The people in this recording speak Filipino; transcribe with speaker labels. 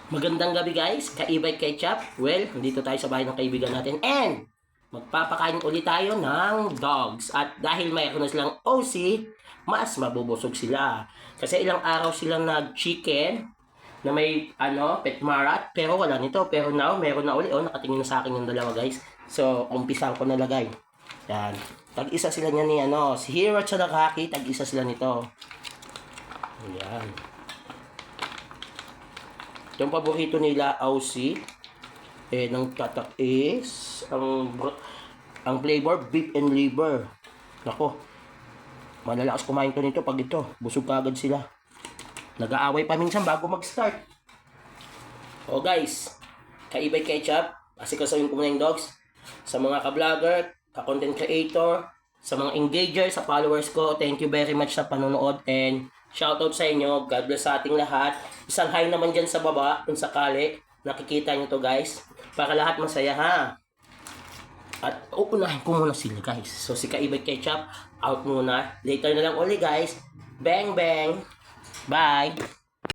Speaker 1: Magandang gabi guys, Kaibay Ketchup. Well, dito tayo sa bahay ng kaibigan natin and magpapakain ulit tayo ng dogs. At dahil mayroon na silang OC, mas mabubusog sila. Kasi ilang araw silang nag-chicken na may pet marat, pero wala nito. Pero now, meron na ulit. Nakatingin na sa akin yung dalawa guys. So, umpisan ko na lagay. Yan. Tag-isa sila niya ni si Hero at Haki, tag-isa sila nito. Yan. Yung paborito nila, Aussie, ng tatak is, ang flavor, beef and liver. Nako, malalakas kumain to nito pag ito. Busog ka agad sila. Nag-aaway pa minsan bago mag-start. O guys, Kaibay Ketchup, asikasuhin ko muna yung dogs. Sa mga ka-vlogger, ka-content creator, sa mga engager, sa followers ko, thank you very much sa panonood and shoutout sa inyo. God bless sa ating lahat. Isang hi naman dyan sa baba, kung sakali nakikita nyo to guys. Para lahat masaya ha. At uunahin ko muna sila guys. So si Kaibay Ketchup, out muna. Later na lang uli guys. Bang bang. Bye.